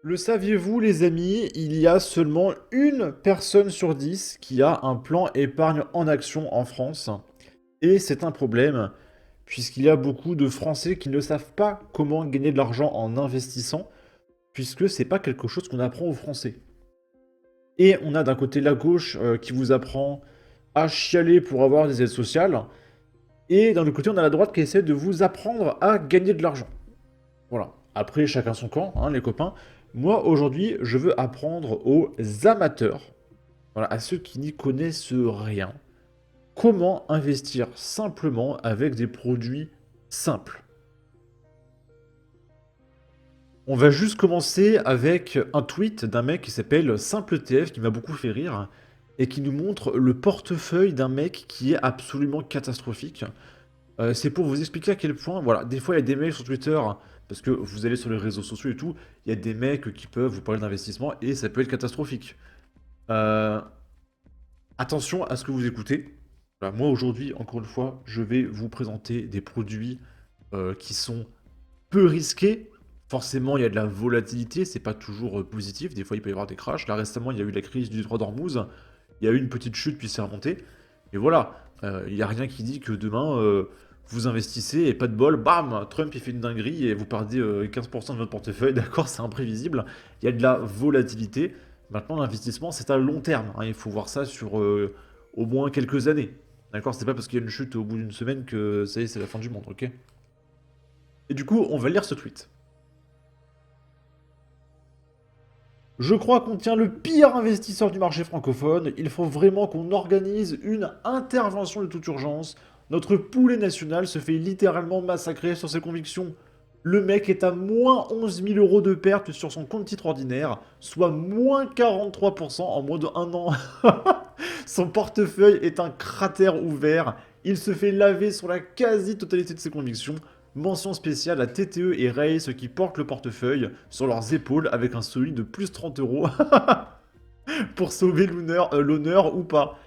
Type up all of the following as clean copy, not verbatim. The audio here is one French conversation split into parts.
Le saviez-vous, les amis, il y a seulement une personne sur 10 qui a un plan épargne en action en France. Et c'est un problème, puisqu'il y a beaucoup de Français qui ne savent pas comment gagner de l'argent en investissant, puisque c'est pas quelque chose qu'on apprend aux Français. Et on a d'un côté la gauche qui vous apprend à chialer pour avoir des aides sociales, et d'un autre côté on a la droite qui essaie de vous apprendre à gagner de l'argent. Voilà. Après, chacun son camp, hein, les copains. Moi, aujourd'hui, je veux apprendre aux amateurs, voilà, à ceux qui n'y connaissent rien, comment investir simplement avec des produits simples. On va juste commencer avec un tweet d'un mec qui s'appelle SimpleTF, qui m'a beaucoup fait rire, et qui nous montre le portefeuille d'un mec qui est absolument catastrophique. C'est pour vous expliquer à quel point, voilà, des fois il y a des mecs sur Twitter, parce que vous allez sur les réseaux sociaux et tout, il y a des mecs qui peuvent vous parler d'investissement et ça peut être catastrophique. Euh, Attention à ce que vous écoutez. Voilà, moi aujourd'hui, encore une fois, je vais vous présenter des produits qui sont peu risqués. Forcément, il y a de la volatilité, c'est pas toujours positif, des fois il peut y avoir des crashs. Là récemment, il y a eu la crise du détroit d'Ormuz, il y a eu une petite chute puis c'est remonté. Et voilà, il n'y a rien qui dit que demain, vous investissez et pas de bol, bam, Trump il fait une dinguerie et vous perdez 15% de votre portefeuille, d'accord, c'est imprévisible. Il y a de la volatilité. Maintenant, l'investissement, c'est à long terme, hein, il faut voir ça sur au moins quelques années. D'accord, c'est pas parce qu'il y a une chute au bout d'une semaine que ça y est, c'est la fin du monde, ok? Et du coup, on va lire ce tweet. Je crois qu'on tient le pire investisseur du marché francophone. Il faut vraiment qu'on organise une intervention de toute urgence. Notre poulet national se fait littéralement massacrer sur ses convictions. Le mec est à moins 11 000 euros de perte sur son compte titre ordinaire, soit moins 43% en moins de un an. Son portefeuille est un cratère ouvert. Il se fait laver sur la quasi-totalité de ses convictions. Mention spéciale à TTE et Race qui portent le portefeuille sur leurs épaules avec un solide de plus 30 euros pour sauver l'honneur ou pas.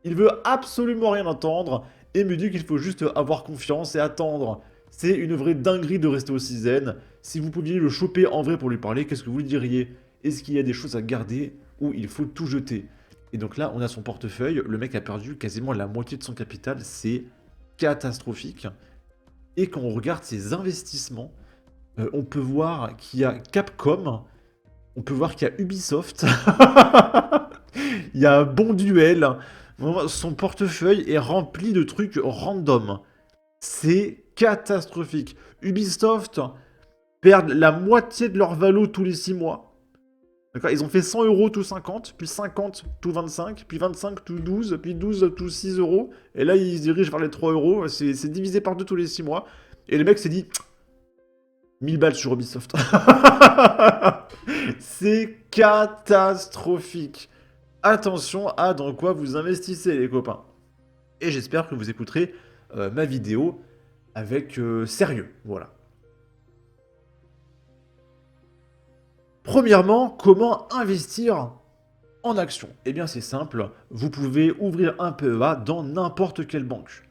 Il veut absolument rien entendre et me dit qu'il faut juste avoir confiance et attendre. C'est une vraie dinguerie de rester aussi zen. Si vous pouviez le choper en vrai pour lui parler, qu'est-ce que vous lui diriez? Est-ce qu'il y a des choses à garder ou il faut tout jeter? Et donc là, on a son portefeuille. Le mec a perdu quasiment la moitié de son capital. C'est catastrophique. Et quand on regarde ses investissements, on peut voir qu'il y a Capcom, on peut voir qu'il y a Ubisoft, il y a Bon Duel. Vraiment, son portefeuille est rempli de trucs random. C'est catastrophique. Ubisoft perdent la moitié de leur valo tous les 6 mois. D'accord, ils ont fait 100 euros tout 50, puis 50 tout 25, puis 25 tout 12, puis 12 tout 6 euros. Et là, ils se dirigent vers les 3 euros. C'est divisé par deux tous les 6 mois. Et le mec s'est dit 1000 balles sur Ubisoft. C'est catastrophique. Attention à dans quoi vous investissez, les copains. Et j'espère que vous écouterez ma vidéo avec sérieux. Voilà. Premièrement, comment investir en action? Eh bien, c'est simple. Vous pouvez ouvrir un PEA dans n'importe quelle banque.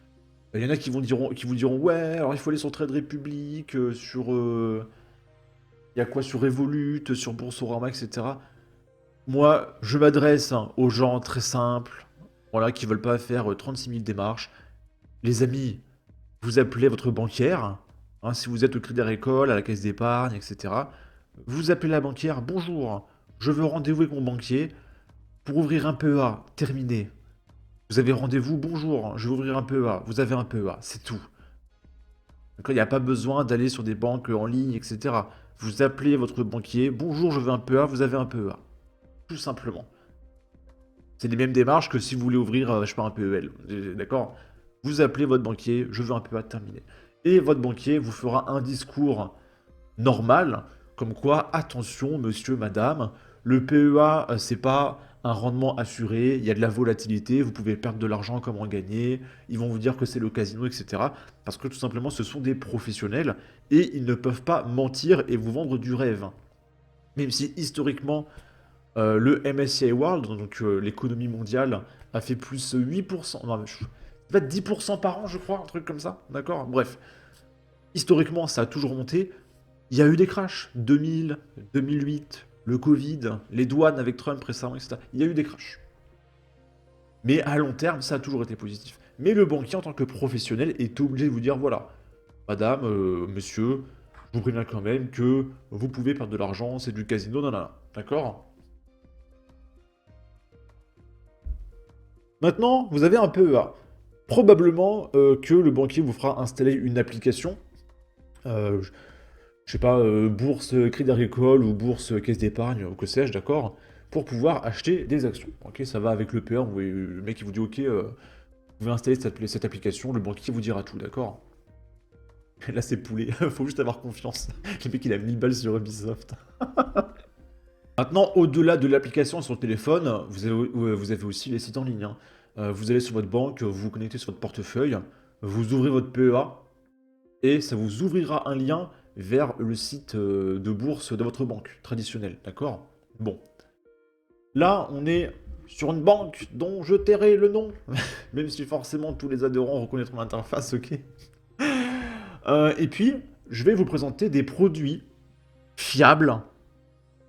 Il y en a qui vous diront ouais, alors il faut aller sur Trade Republic, sur il y a quoi sur Revolut, sur Boursorama, etc. Moi, je m'adresse aux gens très simples, voilà, qui veulent pas faire 36 000 démarches. Les amis, vous appelez votre banquière, hein, si vous êtes au Crédit Agricole, à la caisse d'épargne, etc. Vous appelez la banquière, bonjour, je veux rendez-vous avec mon banquier pour ouvrir un PEA, terminé. Vous avez rendez-vous, bonjour, je veux ouvrir un PEA, vous avez un PEA, c'est tout. Donc il n'y a pas besoin d'aller sur des banques en ligne, etc. Vous appelez votre banquier, bonjour, je veux un PEA, vous avez un PEA. Tout simplement. C'est les mêmes démarches que si vous voulez ouvrir, je sais pas, un PEL. D'accord? Vous appelez votre banquier, je veux un PEA terminé. Et votre banquier vous fera un discours normal, comme quoi, attention, monsieur, madame, le PEA, c'est pas un rendement assuré, il y a de la volatilité, vous pouvez perdre de l'argent comme en gagner, ils vont vous dire que c'est le casino, etc. Parce que tout simplement, ce sont des professionnels et ils ne peuvent pas mentir et vous vendre du rêve. Même si historiquement, le MSCI World, donc l'économie mondiale, a fait plus 8%, non, peut-être 10% par an, je crois, un truc comme ça, d'accord? Bref, historiquement, ça a toujours monté. Il y a eu des crashs, 2000, 2008, le Covid, les douanes avec Trump récemment, etc. Il y a eu des crashs. Mais à long terme, ça a toujours été positif. Mais le banquier, en tant que professionnel, est obligé de vous dire, voilà, madame, monsieur, je vous préviens quand même que vous pouvez perdre de l'argent, c'est du casino, non, non, non. D'accord? Maintenant, vous avez un PEA. Probablement que le banquier vous fera installer une application. Je sais pas, bourse Crédit Agricole ou bourse Caisse d'épargne, ou que sais-je, d'accord? Pour pouvoir acheter des actions. Ok, ça va avec le PEA, le mec il vous dit, ok, vous pouvez installer cette application, le banquier vous dira tout, d'accord? Là c'est poulet, faut juste avoir confiance. Le mec il a 1000 balles sur Ubisoft. Maintenant, au-delà de l'application sur le téléphone, vous avez aussi les sites en ligne, hein. Vous allez sur votre banque, vous vous connectez sur votre portefeuille, vous ouvrez votre PEA, et ça vous ouvrira un lien vers le site de bourse de votre banque traditionnelle, d'accord? Bon. Là, on est sur une banque dont je tairai le nom, même si forcément tous les adhérents reconnaîtront l'interface, ok? Et puis, je vais vous présenter des produits fiables.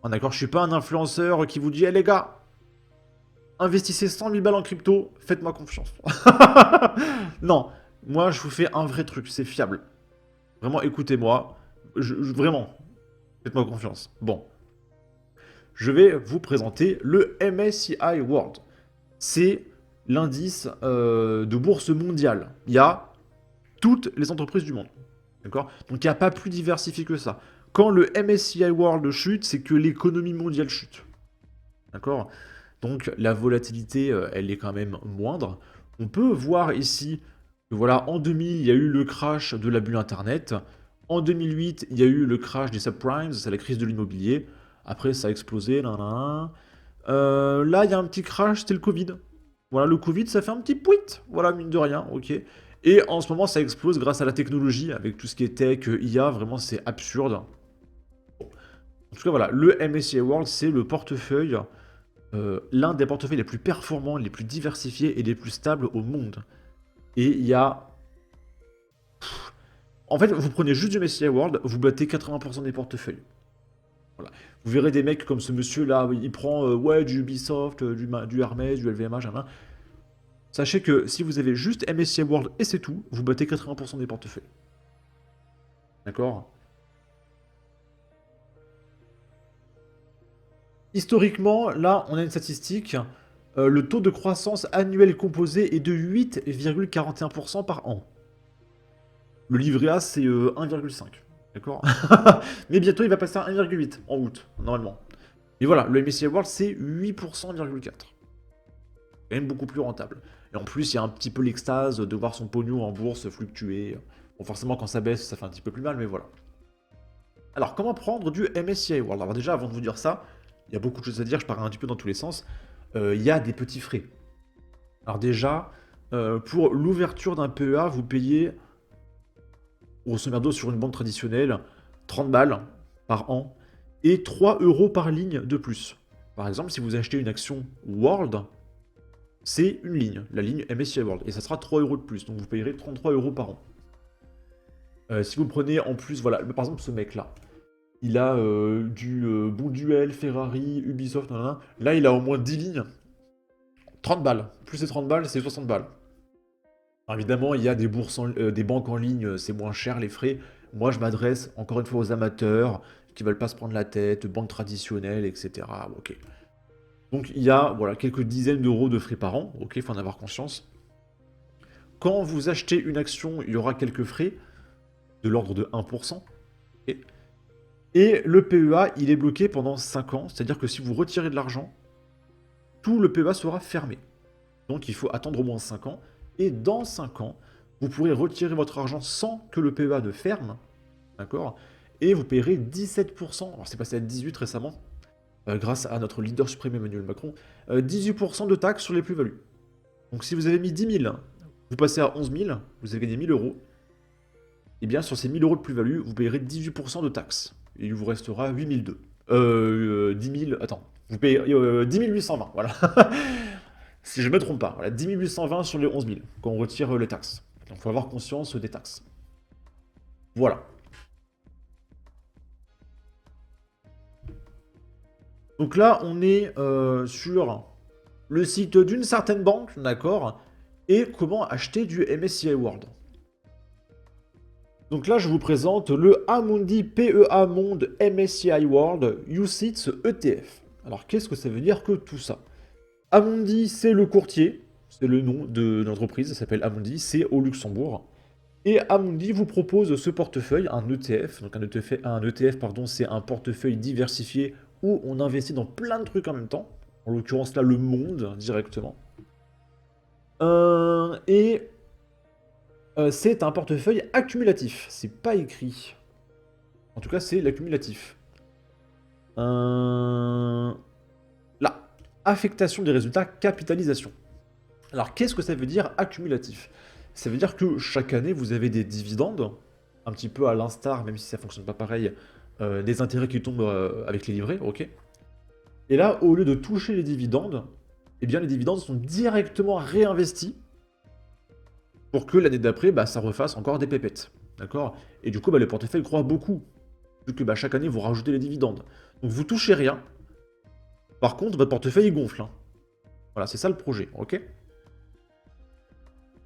Ah, d'accord, je suis pas un influenceur qui vous dit, eh les gars, investissez 100 000 balles en crypto, faites-moi confiance. Non, moi je vous fais un vrai truc, c'est fiable. Vraiment, écoutez-moi. Vraiment, faites-moi confiance. Bon, je vais vous présenter le MSCI World. C'est l'indice de bourse mondiale. Il y a toutes les entreprises du monde. D'accord? Donc il n'y a pas plus diversifié que ça. Quand le MSCI World chute, c'est que l'économie mondiale chute. D'accord? Donc la volatilité, elle est quand même moindre. On peut voir ici que voilà, en 2000, il y a eu le crash de la bulle Internet. En 2008, il y a eu le crash des subprimes, c'est la crise de l'immobilier. Après, ça a explosé. Là, là, là. Là, il y a un petit crash, c'était le Covid. Voilà, le Covid, ça fait un petit pouit. Voilà, mine de rien, ok. Et en ce moment, ça explose grâce à la technologie, avec tout ce qui est tech, IA, vraiment, c'est absurde. En tout cas, voilà, le MSCI World, c'est le portefeuille l'un des portefeuilles les plus performants, les plus diversifiés et les plus stables au monde. Et il y a... En fait, vous prenez juste du MSCI World, vous battez 80% des portefeuilles. Voilà. Vous verrez des mecs comme ce monsieur-là, il prend ouais, du Ubisoft, du Hermès, du LVMH, hein. Sachez que si vous avez juste MSCI World et c'est tout, vous battez 80% des portefeuilles. D'accord? Historiquement, là, on a une statistique. Le taux de croissance annuel composé est de 8,41% par an. Le livret A, c'est 1,5. D'accord? Mais bientôt, il va passer à 1,8 en août, normalement. Et voilà, le MSCI World, c'est 8,4%. Quand même beaucoup plus rentable. Et en plus, il y a un petit peu l'extase de voir son pognon en bourse fluctuer. Bon, forcément, quand ça baisse, ça fait un petit peu plus mal, mais voilà. Alors, comment prendre du MSCI World? Alors déjà, avant de vous dire ça, il y a beaucoup de choses à dire, je pars un petit peu dans tous les sens. Il y a des petits frais. Alors déjà, pour l'ouverture d'un PEA, vous payez, grosso merdo, sur une banque traditionnelle, 30 balles par an et 3 euros par ligne de plus. Par exemple, si vous achetez une action World, c'est une ligne, la ligne MSCI World, et ça sera 3 euros de plus, donc vous payerez 33 euros par an. Si vous prenez en plus, voilà, par exemple ce mec-là, il a du Bonduel, Ferrari, Ubisoft, nanana. Là il a au moins 10 lignes, 30 balles, plus c'est 30 balles, c'est 60 balles. Alors évidemment, il y a des des banques en ligne, c'est moins cher les frais. Moi, je m'adresse encore une fois aux amateurs qui veulent pas se prendre la tête, banques traditionnelles, etc. Ok. Donc il y a voilà, quelques dizaines d'euros de frais par an, ok, il faut en avoir conscience. Quand vous achetez une action, il y aura quelques frais de l'ordre de 1%. Ok. Et le PEA, il est bloqué pendant 5 ans, c'est-à-dire que si vous retirez de l'argent, tout le PEA sera fermé. Donc il faut attendre au moins 5 ans. Et dans 5 ans, vous pourrez retirer votre argent sans que le PEA ne ferme. D'accord? Et vous payerez 17%. Alors c'est passé à 18 récemment, grâce à notre leader suprême Emmanuel Macron. 18% de taxes sur les plus-values. Donc si vous avez mis 10 000, vous passez à 11 000, vous avez gagné 1000 euros. Et bien sur ces 1000 euros de plus-value, vous payerez 18% de taxes. Et il vous restera 8002. 10 000, attends. Vous payez 10 820, voilà. Si je ne me trompe pas, voilà, 10 820 sur les 11 000, quand on retire les taxes. Donc il faut avoir conscience des taxes. Voilà. Donc là, on est sur le site d'une certaine banque, d'accord, et comment acheter du MSCI World. Donc là, je vous présente le Amundi PEA Monde MSCI World UCITS ETF. Alors, qu'est-ce que ça veut dire que tout ça? Amundi, c'est le courtier, c'est le nom de l'entreprise, ça s'appelle Amundi, c'est au Luxembourg. Et Amundi vous propose ce portefeuille, un ETF. Donc un ETF, pardon, c'est un portefeuille diversifié où on investit dans plein de trucs en même temps. En l'occurrence là, le monde directement. Et c'est un portefeuille accumulatif. C'est pas écrit. En tout cas, c'est l'accumulatif. Là, affectation des résultats, capitalisation. Alors, qu'est-ce que ça veut dire accumulatif? Ça veut dire que chaque année, vous avez des dividendes, un petit peu à l'instar, même si ça fonctionne pas pareil, des intérêts qui tombent avec les livrets, ok? Et là, au lieu de toucher les dividendes, eh bien, les dividendes sont directement réinvestis pour que l'année d'après, bah, ça refasse encore des pépettes, d'accord? Et du coup, bah, le portefeuille croît beaucoup, vu que bah, chaque année, vous rajoutez les dividendes. Donc, vous touchez rien. Par contre, votre portefeuille il gonfle, hein. Voilà, c'est ça le projet, ok?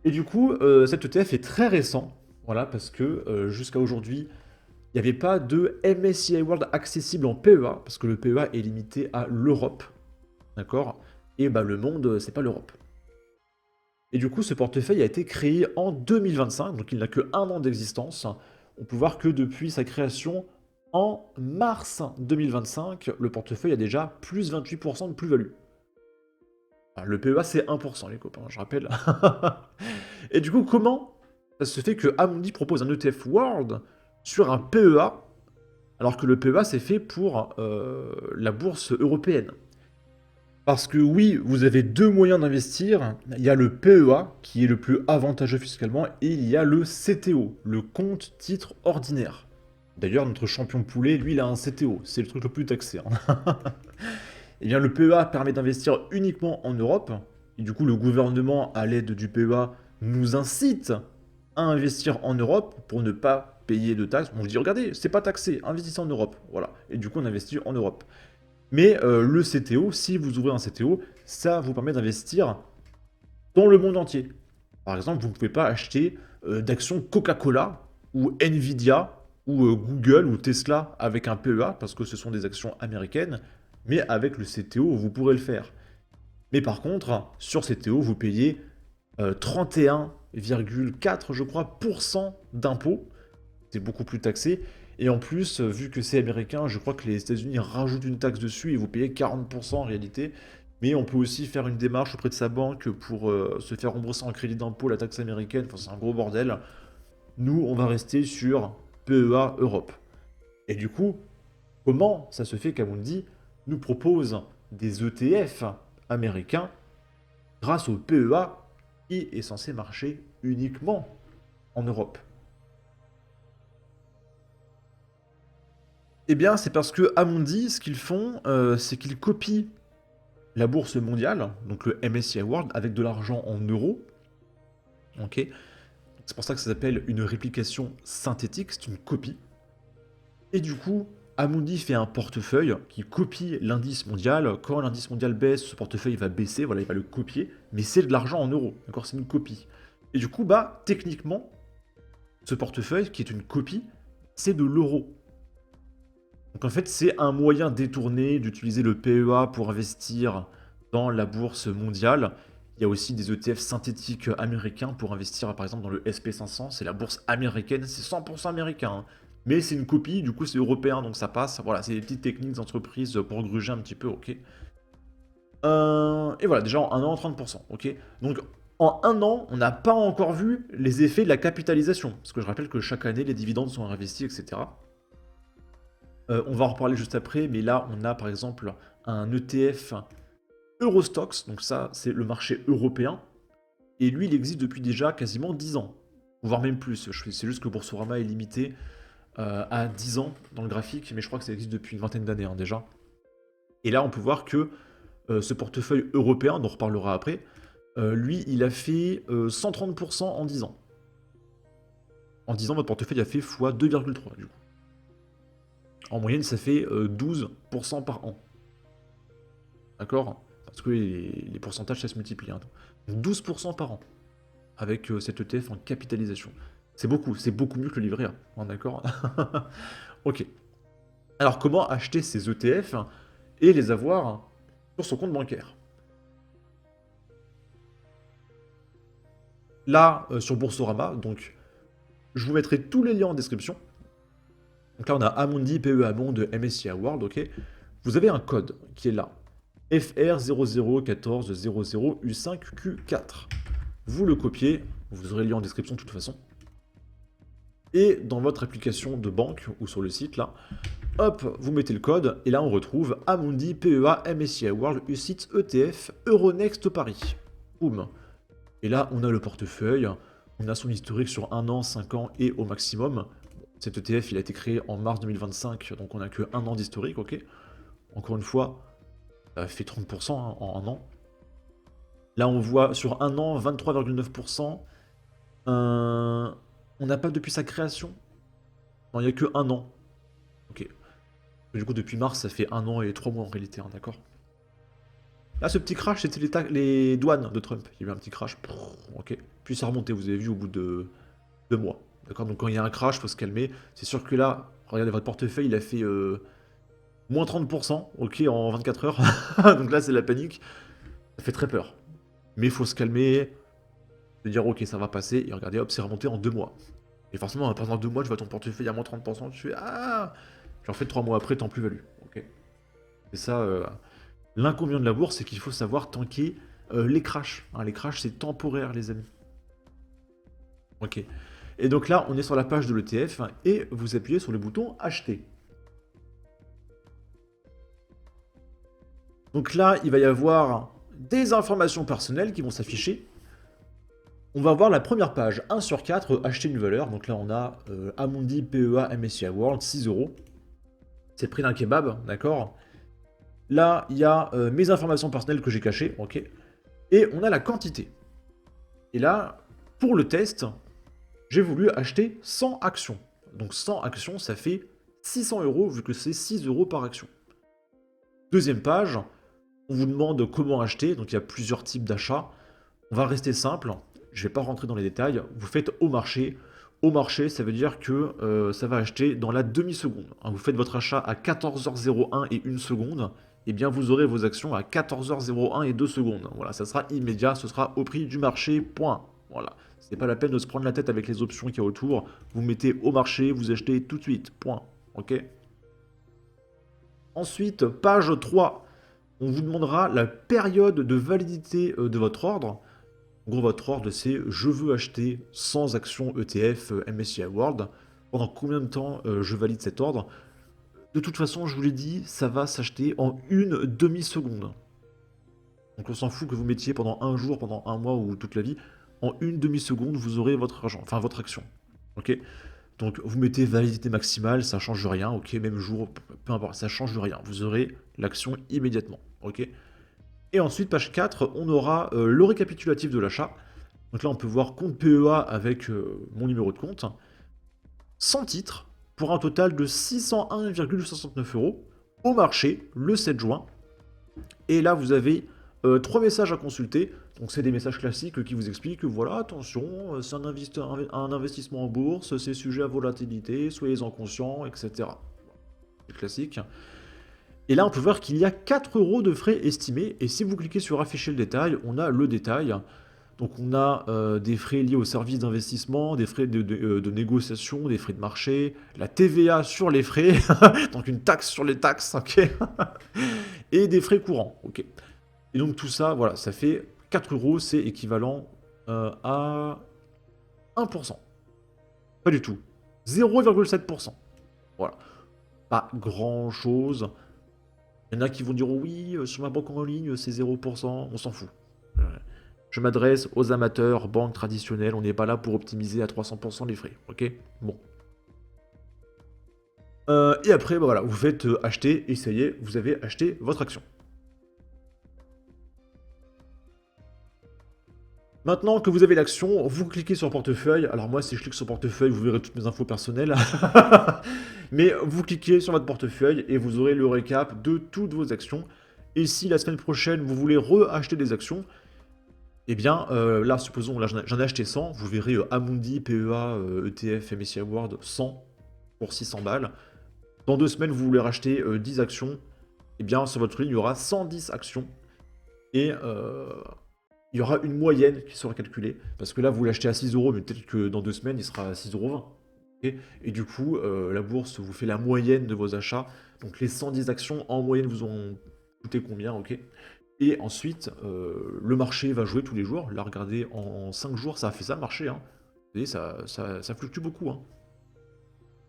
Et du coup, cet ETF est très récent, voilà, parce que jusqu'à aujourd'hui, il n'y avait pas de MSCI World accessible en PEA, parce que le PEA est limité à l'Europe, d'accord? Et bah, le monde, c'est pas l'Europe. Et du coup, ce portefeuille a été créé en 2025, donc il n'a que 1 an d'existence. On peut voir que depuis sa création en mars 2025, le portefeuille a déjà plus 28% de plus-value. Ah, le PEA, c'est 1%, les copains, je rappelle. Et du coup, comment ça se fait que Amundi propose un ETF World sur un PEA, alors que le PEA, c'est fait pour la bourse européenne? Parce que oui, vous avez deux moyens d'investir. Il y a le PEA, qui est le plus avantageux fiscalement, et il y a le CTO, le compte titre ordinaire. D'ailleurs, notre champion poulet, lui, il a un CTO. C'est le truc le plus taxé, hein. Eh bien, le PEA permet d'investir uniquement en Europe. Et du coup, le gouvernement, à l'aide du PEA, nous incite à investir en Europe pour ne pas payer de taxes. On se dit, regardez, c'est pas taxé, investissez en Europe. Voilà. Et du coup, on investit en Europe. Mais le CTO, si vous ouvrez un CTO, ça vous permet d'investir dans le monde entier. Par exemple, vous ne pouvez pas acheter d'actions Coca-Cola ou Nvidia ou Google ou Tesla avec un PEA parce que ce sont des actions américaines, mais avec le CTO, vous pourrez le faire. Mais par contre, sur CTO, vous payez 31,4, je crois, d'impôts. C'est beaucoup plus taxé. Et en plus, vu que c'est américain, je crois que les États-Unis rajoutent une taxe dessus et vous payez 40% en réalité. Mais on peut aussi faire une démarche auprès de sa banque pour se faire rembourser en crédit d'impôt la taxe américaine. Enfin, c'est un gros bordel. Nous, on va rester sur PEA Europe. Et du coup, comment ça se fait qu'Amundi nous propose des ETF américains grâce au PEA qui est censé marcher uniquement en Europe? Eh bien, c'est parce que Amundi, ce qu'ils font, c'est qu'ils copient la bourse mondiale, donc le MSCI World, avec de l'argent en euros. Ok. C'est pour ça que ça s'appelle une réplication synthétique, c'est une copie. Et du coup, Amundi fait un portefeuille qui copie l'indice mondial. Quand l'indice mondial baisse, ce portefeuille va baisser, voilà, il va le copier, mais c'est de l'argent en euros, d'accord, c'est une copie. Et du coup, bah, techniquement, ce portefeuille, qui est une copie, c'est de l'euro. Donc en fait, c'est un moyen détourné d'utiliser le PEA pour investir dans la bourse mondiale. Il y a aussi des ETF synthétiques américains pour investir, par exemple, dans le SP500. C'est la bourse américaine, c'est 100% américain, hein. Mais c'est une copie, du coup c'est européen, donc ça passe. Voilà, c'est des petites techniques d'entreprise pour gruger un petit peu, ok. Et voilà, déjà en 1 an, 30%, ok. Donc en 1 an, on n'a pas encore vu les effets de la capitalisation. Parce que je rappelle que chaque année, les dividendes sont investis, etc. On va en reparler juste après, mais là, on a par exemple un ETF Eurostox, donc ça, c'est le marché européen, et lui, il existe depuis déjà quasiment 10 ans, voire même plus. C'est juste que Boursorama est limité à 10 ans dans le graphique, mais je crois que ça existe depuis une vingtaine d'années, hein, déjà. Et là, on peut voir que ce portefeuille européen, dont on reparlera après, lui, il a fait 130% en 10 ans. En 10 ans, votre portefeuille a fait x 2,3 du coup. En moyenne, ça fait 12% par an. d'accord? Parce que les pourcentages, ça se multiplie, hein. Donc 12% par an, avec cet ETF en capitalisation. C'est beaucoup mieux que le livret A, hein, d'accord? Ok. Alors, comment acheter ces ETF et les avoir sur son compte bancaire? Là, sur Boursorama, donc, je vous mettrai tous les liens en description. Donc là, on a Amundi, PE Amonde, MSCI World, ok? Vous avez un code qui est là. FR001400U5Q4. Vous le copiez, vous aurez le lien en description de toute façon. Et dans votre application de banque, ou sur le site là, hop, vous mettez le code, et là on retrouve Amundi, PEA, MSCI World, UCITS, ETF, Euronext Paris. Boum. Et là, on a le portefeuille, on a son historique sur 1 an, 5 ans et au maximum. Cet ETF, il a été créé en mars 2025, donc on n'a que 1 an d'historique, ok? Encore une fois, ça fait 30% hein, en 1 an. Là, on voit sur 1 an, 23,9%. On n'a pas depuis sa création. Non, il n'y a que 1 an. Ok. Du coup, depuis mars, ça fait 1 an et 3 mois en réalité, hein, d'accord? Là, ce petit crash, c'était les douanes de Trump. Il y a eu un petit crash. Ok. Puis ça remontait, vous avez vu, au bout de 2 mois. D'accord? Donc quand il y a un crash, il faut se calmer. C'est sûr que là, regardez votre portefeuille, il a fait moins 30%, ok, en 24 heures. Donc là, c'est la panique. Ça fait très peur. Mais il faut se calmer, se dire, ok, ça va passer. Et regardez, hop, c'est remonté en 2 mois. Et forcément, pendant 2 mois, tu vois ton portefeuille à moins 30%, tu fais, ah! Puis en fait, 3 mois après, t'en plus-value. Ok. C'est ça, l'inconvénient de la bourse, c'est qu'il faut savoir tanker les crashs. Hein, les crashs, c'est temporaire, les amis. Ok. Et donc là, on est sur la page de l'ETF et vous appuyez sur le bouton acheter. Donc là, il va y avoir des informations personnelles qui vont s'afficher. On va voir la première page, 1 sur 4, acheter une valeur. Donc là, on a Amundi, PEA, MSCI World, 6 euros. C'est le prix d'un kebab, d'accord? Là, il y a mes informations personnelles que j'ai cachées, ok? Et on a la quantité. Et là, pour le test, j'ai voulu acheter 100 actions. Donc 100 actions, ça fait 600 euros vu que c'est 6 euros par action. Deuxième page, on vous demande comment acheter. Donc il y a plusieurs types d'achats. On va rester simple. Je ne vais pas rentrer dans les détails. Vous faites au marché. Au marché, ça veut dire que ça va acheter dans la demi-seconde. Hein, vous faites votre achat à 14h01 et 1 seconde. Et bien vous aurez vos actions à 14h01 et 2 secondes. Voilà, ça sera immédiat. Ce sera au prix du marché. Point. Voilà. C'est pas la peine de se prendre la tête avec les options qu'il y a autour. Vous mettez au marché, vous achetez tout de suite. Point. Ok? Ensuite, page 3. On vous demandera la période de validité de votre ordre. En gros, votre ordre, c'est je veux acheter 100 actions ETF MSCI World. Pendant combien de temps je valide cet ordre? De toute façon, je vous l'ai dit, ça va s'acheter en une demi-seconde. Donc on s'en fout que vous mettiez pendant un jour, pendant un mois ou toute la vie. En une demi-seconde, vous aurez votre argent, enfin votre action. Ok? Donc vous mettez validité maximale, ça change rien, ok? Même jour, peu importe, ça change rien. Vous aurez l'action immédiatement, ok? Et ensuite, page 4, on aura le récapitulatif de l'achat. Donc là, on peut voir compte PEA avec mon numéro de compte. Sans titre, pour un total de 601,69 euros au marché le 7 juin. Et là, vous avez 3 messages à consulter. Donc c'est des messages classiques qui vous expliquent que voilà, attention, c'est un investissement en bourse, c'est sujet à volatilité, soyez-en conscients, etc. C'est classique. Et là, on peut voir qu'il y a 4 euros de frais estimés. Et si vous cliquez sur afficher le détail, on a le détail. Donc on a des frais liés au service d'investissement, des frais de négociation, des frais de marché, la TVA sur les frais, donc une taxe sur les taxes, ok, et des frais courants, ok. Et donc tout ça, voilà, ça fait 4 euros, c'est équivalent à 1%. Pas du tout. 0,7%. Voilà. Pas grand-chose. Il y en a qui vont dire oui, sur ma banque en ligne, c'est 0%, on s'en fout. Je m'adresse aux amateurs, banques traditionnelles, on n'est pas là pour optimiser à 300% les frais, ok? Bon. Et après, bah voilà, vous faites acheter, et ça y est, vous avez acheté votre action. Maintenant que vous avez l'action, vous cliquez sur portefeuille. Alors moi, si je clique sur portefeuille, vous verrez toutes mes infos personnelles. Mais vous cliquez sur votre portefeuille et vous aurez le récap de toutes vos actions. Et si la semaine prochaine, vous voulez re-acheter des actions, eh bien, là, supposons, là, j'en ai acheté 100, vous verrez Amundi, PEA, ETF, MSCI World, 100 pour 600 balles. Dans 2 semaines, vous voulez racheter 10 actions, eh bien, sur votre ligne, il y aura 110 actions. Et il y aura une moyenne qui sera calculée. Parce que là, vous l'achetez à 6 euros, mais peut-être que dans 2 semaines, il sera à 6,20 €. Et du coup, la bourse vous fait la moyenne de vos achats. Donc les 110 actions, en moyenne, vous ont coûté combien, ok? Et ensuite, le marché va jouer tous les jours. Là, regardez, en 5 jours, ça a fait ça, le marché, hein. Vous voyez, ça fluctue beaucoup, hein.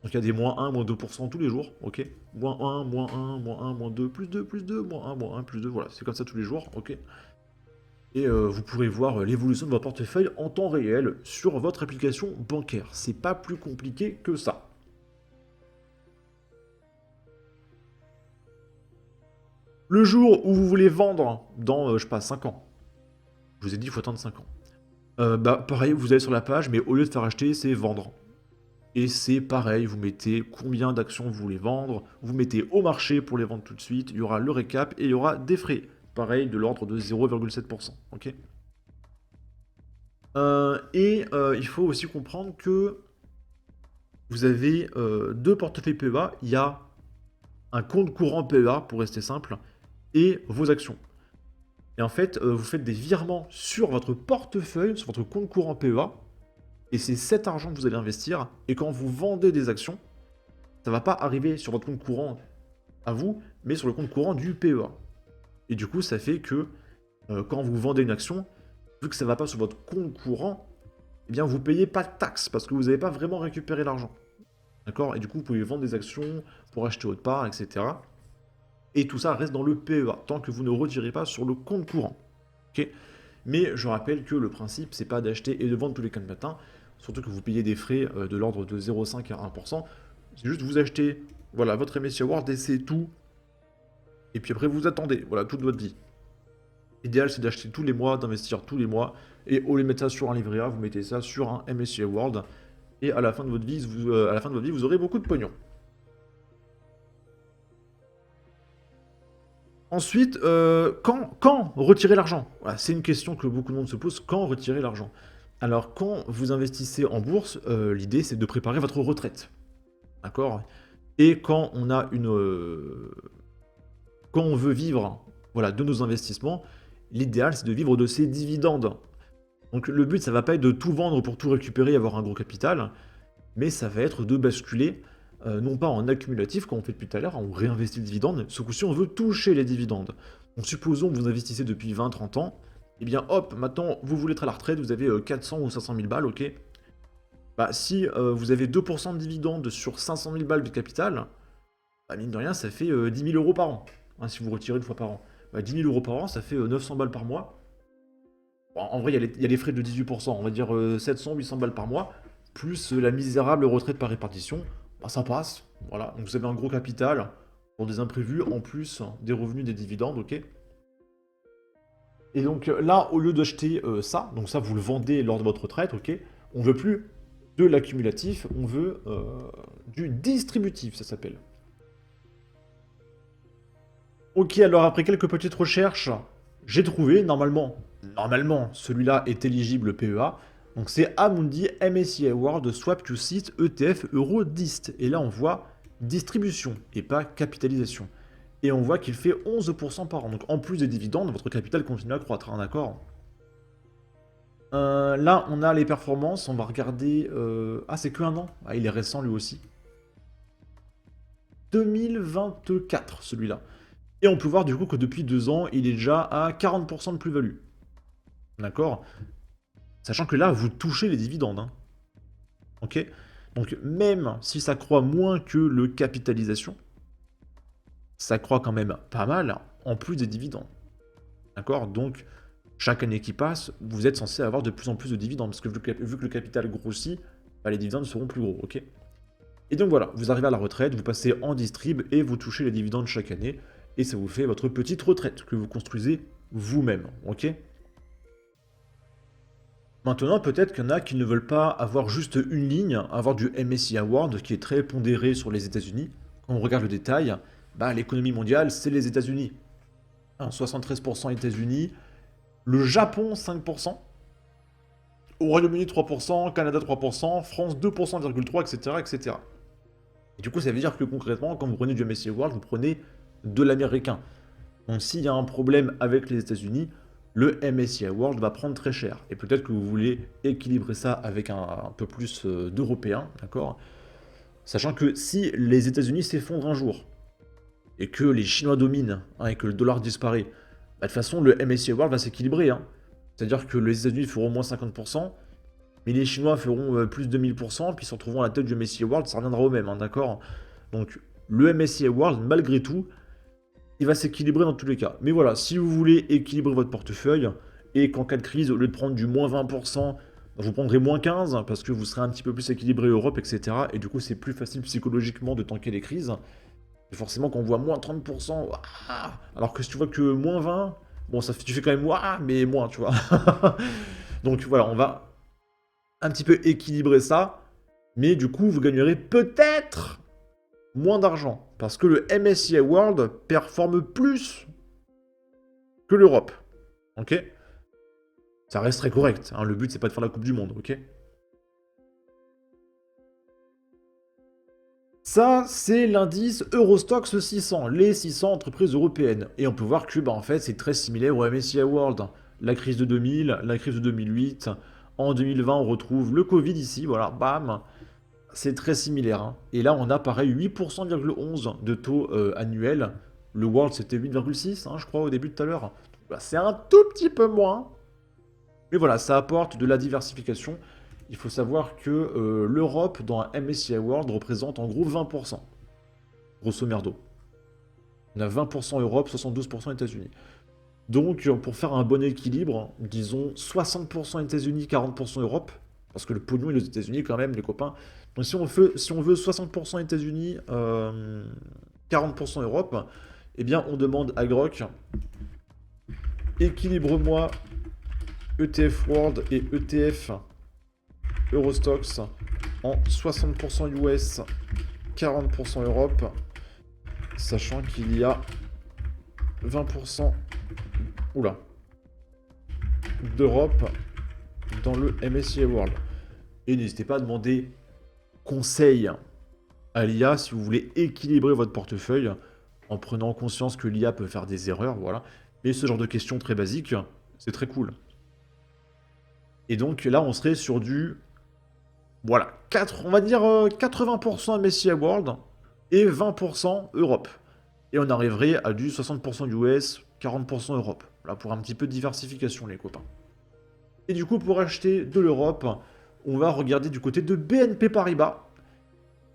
Donc il y a des moins 1, moins 2% tous les jours, ok? Moins 1, moins 1, moins 1, moins 2, plus 2, plus 2, moins 1, moins 1, plus 2, voilà, c'est comme ça tous les jours, ok? Et vous pourrez voir l'évolution de votre portefeuille en temps réel sur votre application bancaire. C'est pas plus compliqué que ça. Le jour où vous voulez vendre dans, je sais pas, 5 ans, je vous ai dit, il faut attendre 5 ans. Bah, pareil, vous allez sur la page, mais au lieu de faire acheter, c'est vendre. Et c'est pareil, vous mettez combien d'actions vous voulez vendre, vous mettez au marché pour les vendre tout de suite, il y aura le récap et il y aura des frais. Pareil, de l'ordre de 0,7%. Ok. Il faut aussi comprendre que vous avez deux portefeuilles PEA. Il y a un compte courant PEA, pour rester simple, et vos actions. Et en fait, vous faites des virements sur votre portefeuille, sur votre compte courant PEA, et c'est cet argent que vous allez investir. Et quand vous vendez des actions, ça ne va pas arriver sur votre compte courant à vous, mais sur le compte courant du PEA. Et du coup, ça fait que quand vous vendez une action, vu que ça ne va pas sur votre compte courant, eh bien, vous ne payez pas de taxes, parce que vous n'avez pas vraiment récupéré l'argent. D'accord? Et du coup, vous pouvez vendre des actions pour acheter autre part, etc. Et tout ça reste dans le PEA, tant que vous ne retirez pas sur le compte courant. Ok? Mais je rappelle que le principe, c'est pas d'acheter et de vendre tous les 4 matins, surtout que vous payez des frais de l'ordre de 0,5 à 1%. C'est juste vous achetez voilà, votre MSCI World et c'est tout. Et puis après, vous attendez, voilà, toute votre vie. L'idéal, c'est d'acheter tous les mois, d'investir tous les mois. Et au lieu de mettre ça sur un livret A, vous mettez ça sur un MSCI World. Et à la fin de votre vie, vous aurez beaucoup de pognon. Ensuite, quand retirer l'argent? Voilà, c'est une question que beaucoup de monde se pose. Quand retirer l'argent? Alors, quand vous investissez en bourse, l'idée, c'est de préparer votre retraite. D'accord? Et quand on a quand on veut vivre, voilà, de nos investissements, l'idéal, c'est de vivre de ses dividendes. Donc, le but, ça va pas être de tout vendre pour tout récupérer et avoir un gros capital, mais ça va être de basculer, non pas en accumulatif, comme on fait depuis tout à l'heure, on réinvestit le dividende, ce coup-ci, on veut toucher les dividendes. Donc, supposons que vous investissez depuis 20-30 ans, et bien hop, maintenant, vous voulez être à la retraite, vous avez 400 ou 500 000 balles, ok? Bah, si vous avez 2% de dividendes sur 500 000 balles de capital, bah, mine de rien, ça fait 10 000 euros par an, hein, si vous retirez une fois par an. Bah, 10 000 euros par an, ça fait 900 balles par mois. Bon, en vrai, il y a les frais de 18%, on va dire 700-800 balles par mois, plus la misérable retraite par répartition, bah, ça passe. Voilà, donc vous avez un gros capital pour des imprévus, en plus des revenus des dividendes, ok? Et donc là, au lieu d'acheter ça, donc ça vous le vendez lors de votre retraite, ok? On veut plus de l'accumulatif, on veut du distributif, ça s'appelle. Ok, alors après quelques petites recherches, j'ai trouvé, normalement, celui-là est éligible PEA. Donc c'est Amundi MSCI World Swap UCITS ETF Euro DIST. Et là on voit distribution et pas capitalisation. Et on voit qu'il fait 11% par an. Donc en plus des dividendes, votre capital continue à croître, hein, d'accord? Là on a les performances, on va regarder... Ah c'est que un an, ah, il est récent lui aussi. 2024 celui-là. Et on peut voir du coup que depuis 2 ans, il est déjà à 40% de plus-value. D'accord? Sachant que là, vous touchez les dividendes, hein. Ok? Donc même si ça croît moins que le capitalisation, ça croît quand même pas mal, en plus des dividendes. D'accord? Donc chaque année qui passe, vous êtes censé avoir de plus en plus de dividendes, parce que vu que le capital grossit, bah, les dividendes seront plus gros, ok? Et donc voilà, vous arrivez à la retraite, vous passez en distrib et vous touchez les dividendes chaque année, et ça vous fait votre petite retraite que vous construisez vous-même, ok? Maintenant, peut-être qu'il y en a qui ne veulent pas avoir juste une ligne, avoir du MSCI World qui est très pondéré sur les États-Unis. Quand on regarde le détail, bah, l'économie mondiale, c'est les États-Unis. Hein, 73% États-Unis, le Japon 5%, au Royaume-Uni 3%, Canada 3%, France 2,3%, etc., etc. Et du coup, ça veut dire que concrètement, quand vous prenez du MSCI World, vous prenez de l'américain. Donc s'il y a un problème avec les États-Unis, le MSCI World va prendre très cher. Et peut-être que vous voulez équilibrer ça avec un peu plus d'Européens, d'accord? Sachant que si les États-Unis s'effondrent un jour, et que les Chinois dominent, hein, et que le dollar disparaît, bah, de toute façon, le MSCI World va s'équilibrer. Hein. C'est-à-dire que les États-Unis feront moins 50%, mais les Chinois feront plus de 1000%, puis se retrouveront à la tête du MSCI World, ça reviendra au même, hein, d'accord? Donc le MSCI World, malgré tout, il va s'équilibrer dans tous les cas. Mais voilà, si vous voulez équilibrer votre portefeuille, et qu'en cas de crise, au lieu de prendre du moins 20%, vous prendrez moins 15, parce que vous serez un petit peu plus équilibré Europe, etc. Et du coup, c'est plus facile psychologiquement de tanker les crises. Et forcément, quand on voit moins 30%, ouah, alors que si tu vois que moins 20, bon, ça fait, tu fais quand même ouah, mais moins, tu vois. Donc voilà, on va un petit peu équilibrer ça, mais du coup, vous gagnerez peut-être moins d'argent, parce que le MSCI World performe plus que l'Europe. Ok? Ça reste très correct. Hein, le but, c'est pas de faire la Coupe du Monde, ok? Ça, c'est l'indice Eurostoxx 600, les 600 entreprises européennes. Et on peut voir que, bah, en fait, c'est très similaire au MSCI World. La crise de 2000, la crise de 2008. En 2020, on retrouve le Covid ici, voilà, bam. C'est très similaire. Hein. Et là, on a pareil 8,11% de taux annuel. Le World, c'était 8,6, hein, je crois, au début de tout à l'heure. Bah, c'est un tout petit peu moins. Mais voilà, ça apporte de la diversification. Il faut savoir que l'Europe, dans un MSCI World, représente en gros 20%, grosso merdo. On a 20% Europe, 72% États-Unis. Donc, pour faire un bon équilibre, disons 60% États-Unis, 40% Europe, parce que le pognon est aux États-Unis quand même, les copains. Donc, si on veut 60% États-Unis, 40% Europe, eh bien, on demande à Grok, équilibre-moi ETF World et ETF Eurostoxx en 60% US, 40% Europe, sachant qu'il y a 20% oula, d'Europe dans le MSCI World. Et n'hésitez pas à demander conseil à l'IA si vous voulez équilibrer votre portefeuille en prenant conscience que l'IA peut faire des erreurs, voilà. Mais ce genre de questions très basiques, c'est très cool. Et donc là, on serait sur du, voilà, on va dire 80% MSCI World et 20% Europe. Et on arriverait à du 60% US, 40% Europe. Là, pour un petit peu de diversification, les copains. Et du coup, pour acheter de l'Europe, on va regarder du côté de BNP Paribas.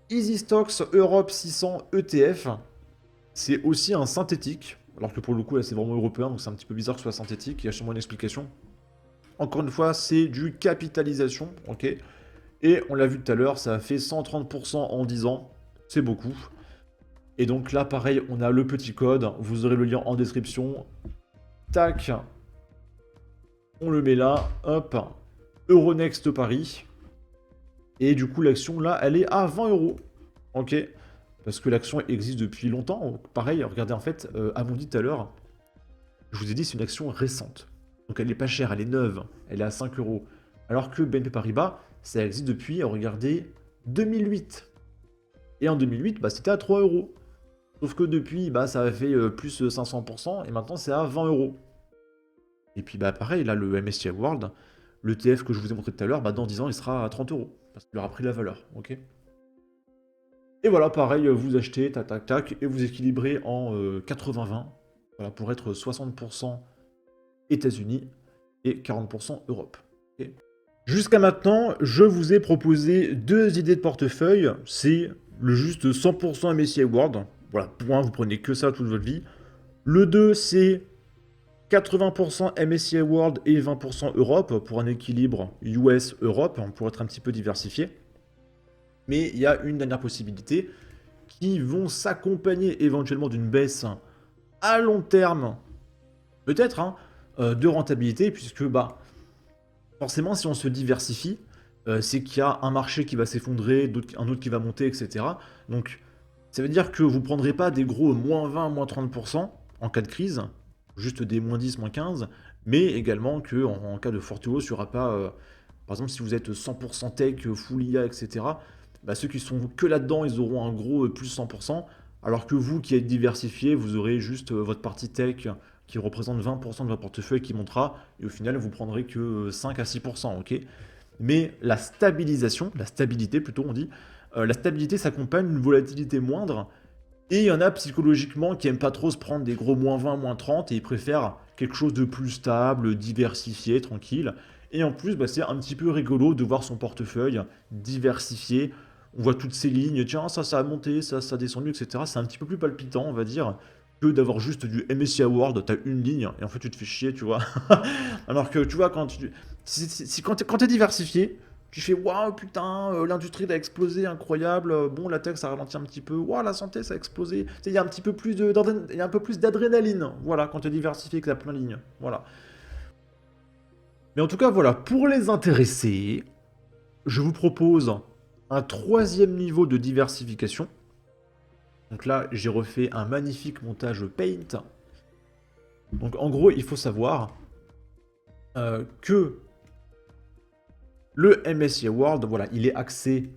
Easy Stocks Europe 600 ETF. C'est aussi un synthétique. Alors que pour le coup, là, c'est vraiment européen, donc c'est un petit peu bizarre que ce soit synthétique. Il y a sûrement une explication. Encore une fois, c'est du capitalisation, ok. Et on l'a vu tout à l'heure, ça a fait 130% en 10 ans. C'est beaucoup. Et donc là, pareil, on a le petit code. Vous aurez le lien en description. Tac. On le met là. Hop. Euronext Paris. Et du coup, l'action là, elle est à 20 euros. Ok. Parce que l'action existe depuis longtemps. Pareil, regardez, en fait, Amundi tout à l'heure, je vous ai dit, c'est une action récente. Donc elle n'est pas chère, elle est neuve. Elle est à 5 euros. Alors que BNP Paribas, ça existe depuis, regardez, 2008. Et en 2008, bah, c'était à 3 euros. Sauf que depuis, bah, ça a fait plus 500%, et maintenant c'est à 20 euros. Et puis bah pareil, là, le MSCI World, l'ETF que je vous ai montré tout à l'heure, bah, dans 10 ans, il sera à 30 euros. Parce qu'il aura pris la valeur, ok. Et voilà, pareil, vous achetez, tac, tac, tac, et vous équilibrez en 80-20. Voilà, pour être 60% États-Unis et 40% Europe. Okay. Jusqu'à maintenant, je vous ai proposé deux idées de portefeuille. C'est le juste 100% MSCI World. Voilà, pour un, vous prenez que ça toute votre vie. Le 2, c'est 80% MSCI World et 20% Europe pour un équilibre US-Europe, pour être un petit peu diversifié. Mais il y a une dernière possibilité qui vont s'accompagner éventuellement d'une baisse à long terme, peut-être, hein, de rentabilité, puisque bah, forcément, si on se diversifie, c'est qu'il y a un marché qui va s'effondrer, un autre qui va monter, etc. Donc, ça veut dire que vous ne prendrez pas des gros moins 20, moins 30% en cas de crise, juste des moins 10, moins 15, mais également que en cas de forte hausse, il n'y aura pas, par exemple, si vous êtes 100% tech, full IA, etc., bah, ceux qui sont que là-dedans, ils auront un gros plus 100%, alors que vous qui êtes diversifié, vous aurez juste votre partie tech qui représente 20% de votre portefeuille qui montera, et au final, vous prendrez que 5 à 6%, ok? Mais la stabilisation, la stabilité plutôt, on dit, la stabilité s'accompagne d'une volatilité moindre, et il y en a psychologiquement qui aiment pas trop se prendre des gros moins 20, moins 30 et ils préfèrent quelque chose de plus stable, diversifié, tranquille. Et en plus, bah, c'est un petit peu rigolo de voir son portefeuille diversifié. On voit toutes ces lignes, tiens, ça a monté, ça a descendu, etc. C'est un petit peu plus palpitant, on va dire, que d'avoir juste du MSCI World, t'as une ligne, et en fait tu te fais chier, tu vois. Alors que tu vois, quand t'es diversifié, tu fais waouh, putain, l'industrie a explosé, incroyable. Bon, la tech ça ralentit un petit peu. Waouh, la santé ça a explosé. Tu sais, il y a un petit peu plus il y a un peu plus d'adrénaline. Voilà, quand tu es diversifié, que tu as plein de lignes. Voilà. Mais en tout cas, voilà, pour les intéressés, je vous propose un troisième niveau de diversification. Donc là, j'ai refait un magnifique montage Paint. Donc en gros, il faut savoir que le MSCI World, voilà, il est axé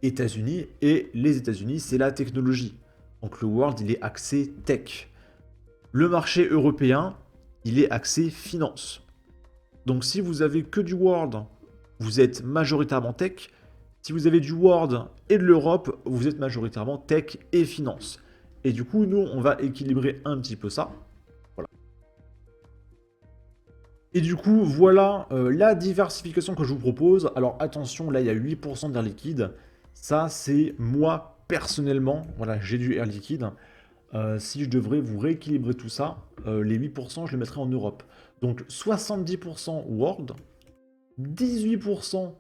États-Unis et les États-Unis, c'est la technologie. Donc le World, il est axé tech. Le marché européen, il est axé finance. Donc si vous avez que du World, vous êtes majoritairement tech. Si vous avez du World et de l'Europe, vous êtes majoritairement tech et finance. Et du coup, nous, on va équilibrer un petit peu ça. Voilà. Et du coup, voilà la diversification que je vous propose. Alors attention, là, il y a 8% d'air liquide. Ça, c'est moi, personnellement. Voilà, j'ai du air liquide. Si je devrais vous rééquilibrer tout ça, les 8%, je les mettrais en Europe. Donc 70% World, 18%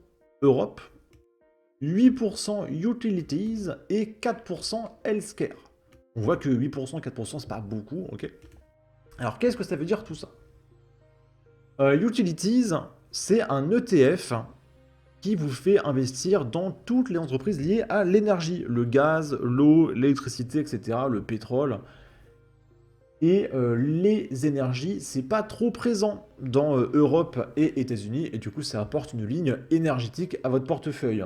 Europe, 8% Utilities et 4% Healthcare. On voit que 8%, 4%, c'est pas beaucoup, ok? Alors qu'est-ce que ça veut dire tout ça? Utilities, c'est un ETF qui vous fait investir dans toutes les entreprises liées à l'énergie, le gaz, l'eau, l'électricité, etc., le pétrole. Et les énergies, c'est pas trop présent dans Europe et États-Unis, et du coup, ça apporte une ligne énergétique à votre portefeuille.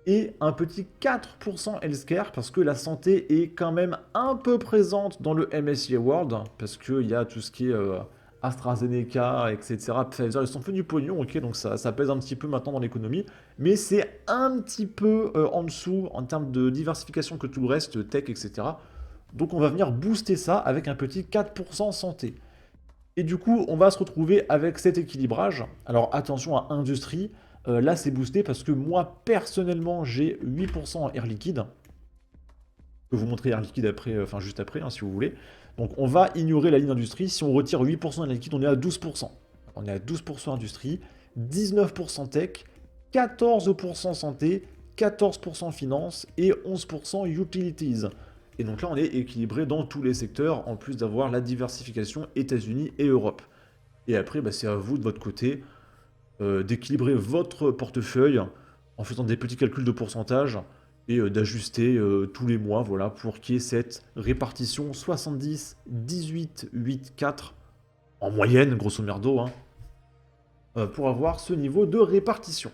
Et un petit 4% healthcare, parce que la santé est quand même un peu présente dans le MSCI World, parce qu'il y a tout ce qui est AstraZeneca, etc. Pfizer, ils sont fait du pognon, ok, donc ça pèse un petit peu maintenant dans l'économie, mais c'est un petit peu en dessous en termes de diversification que tout le reste, tech, etc. Donc on va venir booster ça avec un petit 4% santé. Et du coup, on va se retrouver avec cet équilibrage. Alors attention à industrie, là c'est boosté parce que moi personnellement j'ai 8% en air liquide. Je vais vous montrer air liquide après, enfin juste après hein, si vous voulez. Donc on va ignorer la ligne industrie. Si on retire 8% d'air liquide, on est à 12%. On est à 12% industrie, 19% tech, 14% santé, 14% finance et 11% utilities. Et donc là, on est équilibré dans tous les secteurs, en plus d'avoir la diversification États-Unis et Europe. Et après, bah, c'est à vous, de votre côté, d'équilibrer votre portefeuille en faisant des petits calculs de pourcentage et d'ajuster tous les mois, voilà, pour qu'il y ait cette répartition 70, 18, 8, 4, en moyenne, grosso merdo, hein, pour avoir ce niveau de répartition.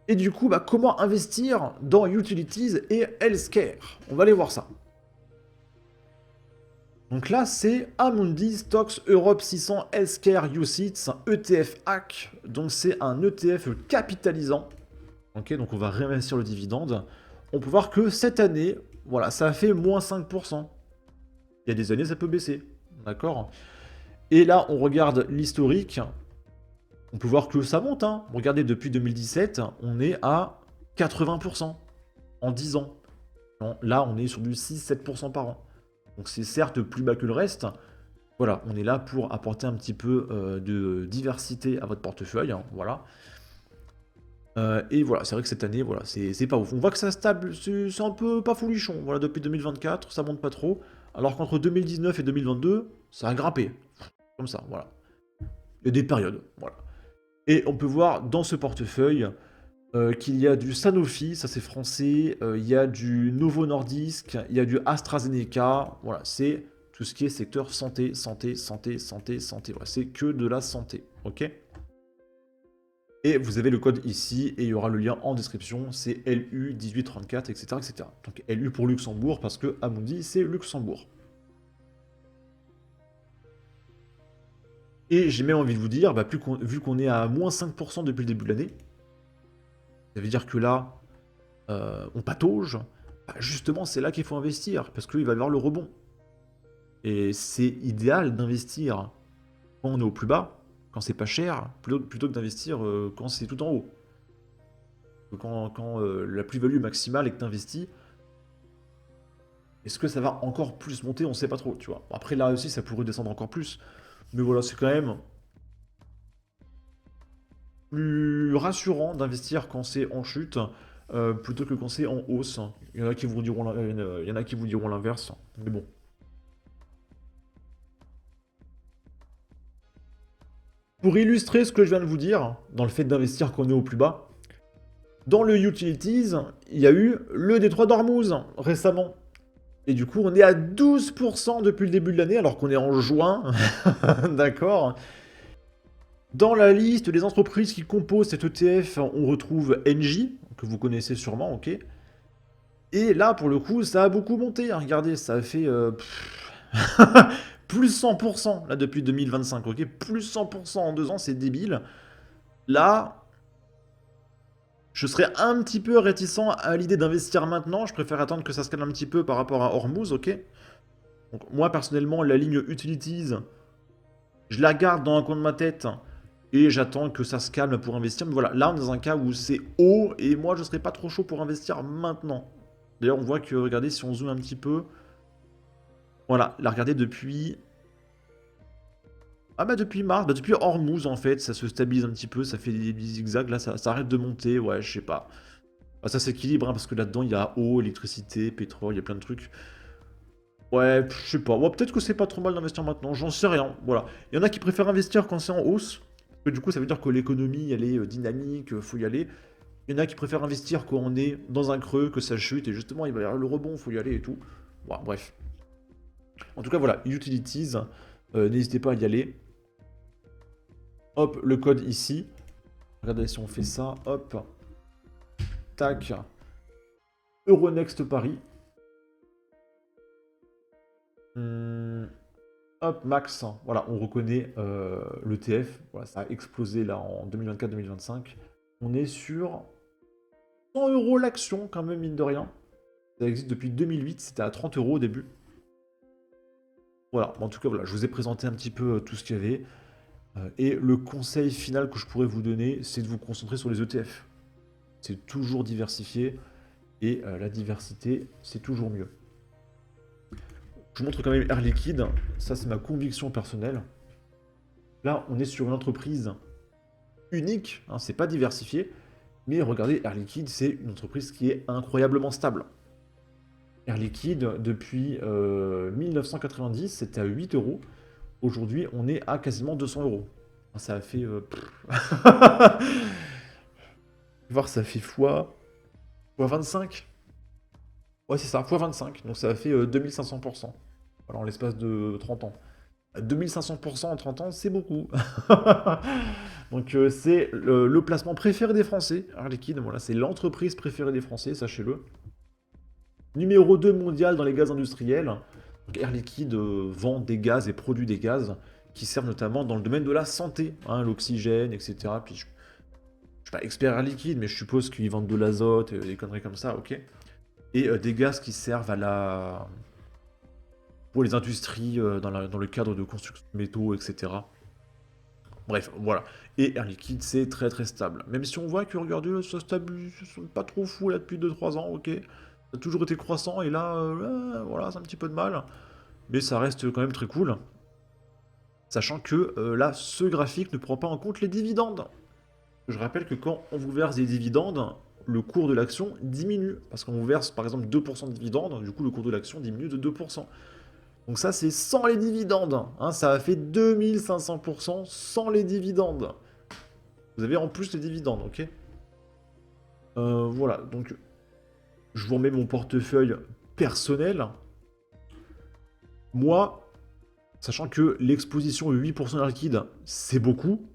Et du coup, bah, comment investir dans Utilities et Healthcare? On va aller voir ça. Donc là, c'est Amundi Stocks Europe 600 Healthcare UCITS, un ETF hack. Donc c'est un ETF capitalisant. Ok, donc on va réinvestir le dividende. On peut voir que cette année, voilà, ça a fait moins 5%. Il y a des années, ça peut baisser. D'accord? Et là, on regarde l'historique. On peut voir que ça monte. Hein. Regardez, depuis 2017, on est à 80% en 10 ans. Non, là, on est sur du 6-7% par an. Donc c'est certes plus bas que le reste. Voilà, on est là pour apporter un petit peu de diversité à votre portefeuille. Hein, voilà. Et voilà, c'est vrai que cette année, voilà, c'est pas ouf. On voit que ça stable, c'est un peu pas folichon. Voilà, depuis 2024, ça monte pas trop. Alors qu'entre 2019 et 2022, ça a grimpé. Comme ça, voilà. Il y a des périodes, voilà. Et on peut voir dans ce portefeuille qu'il y a du Sanofi, ça c'est français, il y a du Novo Nordisk, il y a du AstraZeneca. Voilà, c'est tout ce qui est secteur santé, santé, santé, santé, santé. Voilà, c'est que de la santé, ok? Et vous avez le code ici, et il y aura le lien en description, c'est LU1834, etc., etc. Donc LU pour Luxembourg, parce que Amundi, c'est Luxembourg. Et j'ai même envie de vous dire, bah, vu qu'on est à moins 5% depuis le début de l'année, ça veut dire que là, on patauge, bah, justement, c'est là qu'il faut investir, parce qu'il va y avoir le rebond. Et c'est idéal d'investir quand on est au plus bas, quand c'est pas cher, plutôt que d'investir quand c'est tout en haut. Quand la plus-value maximale est que tu investis, est-ce que ça va encore plus monter? On sait pas trop, tu vois. Après, là aussi, ça pourrait descendre encore plus. Mais voilà, c'est quand même plus rassurant d'investir quand c'est en chute plutôt que quand c'est en hausse. Il y en a qui vous diront il y en a qui vous diront l'inverse. Mais bon. Pour illustrer ce que je viens de vous dire, dans le fait d'investir quand on est au plus bas, dans le Utilities, il y a eu le détroit d'Ormuz récemment. Et du coup, on est à 12% depuis le début de l'année, alors qu'on est en juin. D'accord. Dans la liste des entreprises qui composent cet ETF, on retrouve Engie, que vous connaissez sûrement, ok. Et là, pour le coup, ça a beaucoup monté. Hein. Regardez, ça a fait plus 100% là depuis 2025, ok. Plus 100% en 2 ans, c'est débile. Là, je serais un petit peu réticent à l'idée d'investir maintenant. Je préfère attendre que ça se calme un petit peu par rapport à Hormuz, ok. Donc, moi, personnellement, la ligne Utilities, je la garde dans un coin de ma tête et j'attends que ça se calme pour investir. Mais voilà, là, on est dans un cas où c'est haut et moi, je serais pas trop chaud pour investir maintenant. D'ailleurs, on voit que, regardez, si on zoome un petit peu, voilà, là, regardez, depuis... Ah bah depuis mars, bah depuis Hormuz en fait, ça se stabilise un petit peu, ça fait des zigzags, là ça arrête de monter, ouais je sais pas. Bah, ça s'équilibre hein, parce que là-dedans il y a eau, électricité, pétrole, il y a plein de trucs. Ouais, je sais pas, ouais, peut-être que c'est pas trop mal d'investir maintenant, j'en sais rien, voilà. Il y en a qui préfèrent investir quand c'est en hausse, parce que du coup ça veut dire que l'économie elle est dynamique, faut y aller. Il y en a qui préfèrent investir quand on est dans un creux, que ça chute, et justement il va y avoir le rebond, faut y aller et tout. Bon, bref. En tout cas voilà, Utilities, n'hésitez pas à y aller. Hop, le code ici. Regardez si on fait ça. Hop. Tac. Euronext Paris. Hop, max. Voilà, on reconnaît l'ETF. Voilà, ça a explosé là en 2024-2025. On est sur 100 € l'action quand même, mine de rien. Ça existe depuis 2008. C'était à 30 € au début. Voilà, en tout cas, voilà, je vous ai présenté un petit peu tout ce qu'il y avait. Et le conseil final que je pourrais vous donner, c'est de vous concentrer sur les ETF. C'est toujours diversifié, et la diversité, c'est toujours mieux. Je vous montre quand même Air Liquide, ça c'est ma conviction personnelle. Là, on est sur une entreprise unique, hein, c'est pas diversifié, mais regardez, Air Liquide, c'est une entreprise qui est incroyablement stable. Air Liquide, depuis 1990, c'était à 8 €. Aujourd'hui, on est à quasiment 200 €. Ça a fait... voir, ça fait fois 25. Ouais, c'est ça, x25. Donc ça a fait 2500%. Voilà, en l'espace de 30 ans. 2500% en 30 ans, c'est beaucoup. Donc c'est le placement préféré des Français. Air Liquide, voilà, c'est l'entreprise préférée des Français, sachez-le. Numéro 2 mondial dans les gaz industriels. Donc Air Liquide vend des gaz et produit des gaz qui servent notamment dans le domaine de la santé, hein, l'oxygène, etc. Puis je suis pas expert Air Liquide, mais je suppose qu'ils vendent de l'azote, des conneries comme ça, ok. Et des gaz qui servent à la... pour les industries, dans le cadre de construction de métaux, etc. Bref, voilà. Et Air Liquide, c'est très très stable. Même si on voit que, regardez, ça stabilise, c'est pas trop fou là depuis 2-3 ans, ok. Ça a toujours été croissant, et là, voilà, c'est un petit peu de mal. Mais ça reste quand même très cool. Sachant que là, ce graphique ne prend pas en compte les dividendes. Je rappelle que quand on vous verse des dividendes, le cours de l'action diminue. Parce qu'on vous verse par exemple 2% de dividendes, du coup le cours de l'action diminue de 2%. Donc ça c'est sans les dividendes. Hein, ça a fait 2500% sans les dividendes. Vous avez en plus les dividendes, ok. Voilà, donc je vous remets mon portefeuille personnel. Moi, sachant que l'exposition 8% air liquide, c'est beaucoup.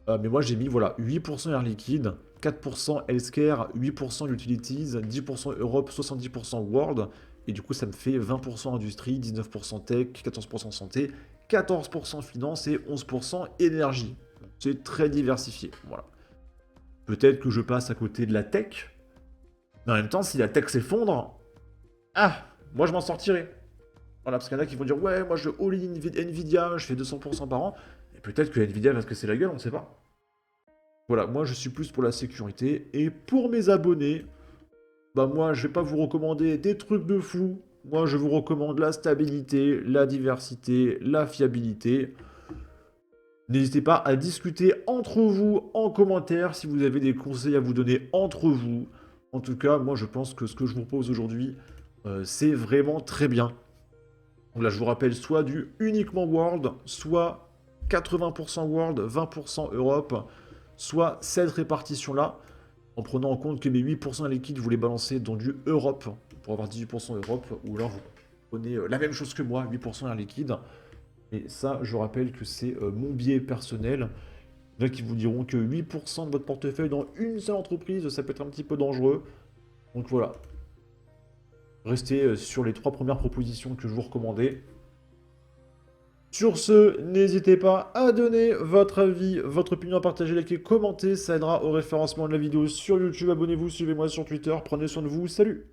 Mais moi, j'ai mis voilà, 8% air liquide, 4% healthcare, 8% utilities, 10% Europe, 70% world. Et du coup, ça me fait 20% industrie, 19% tech, 14% santé, 14% finance et 11% énergie. C'est très diversifié. Voilà. Peut-être que je passe à côté de la tech. Mais en même temps, si la tech s'effondre, ah, moi je m'en sortirai. Voilà, parce qu'il y en a qui vont dire, ouais, moi je all-in Nvidia, je fais 200% par an. Et peut-être que Nvidia va se casser la gueule, on ne sait pas. Voilà, moi je suis plus pour la sécurité. Et pour mes abonnés, bah moi je vais pas vous recommander des trucs de fou. Moi je vous recommande la stabilité, la diversité, la fiabilité. N'hésitez pas à discuter entre vous en commentaire si vous avez des conseils à vous donner entre vous. En tout cas, moi je pense que ce que je vous propose aujourd'hui, c'est vraiment très bien. Donc là, je vous rappelle soit du uniquement World, soit 80% World, 20% Europe, soit cette répartition-là, en prenant en compte que mes 8% liquides, vous les balancez dans du Europe, pour avoir 18% Europe, ou alors vous prenez la même chose que moi, 8% air liquide. Et ça, je rappelle que c'est mon biais personnel. Il y en a qui vous diront que 8% de votre portefeuille dans une seule entreprise, ça peut être un petit peu dangereux. Donc voilà, restez sur les 3 premières propositions que je vous recommandais. Sur ce, n'hésitez pas à donner votre avis, votre opinion, à partager, liker, commenter, ça aidera au référencement de la vidéo sur YouTube. Abonnez-vous, suivez-moi sur Twitter, prenez soin de vous, salut!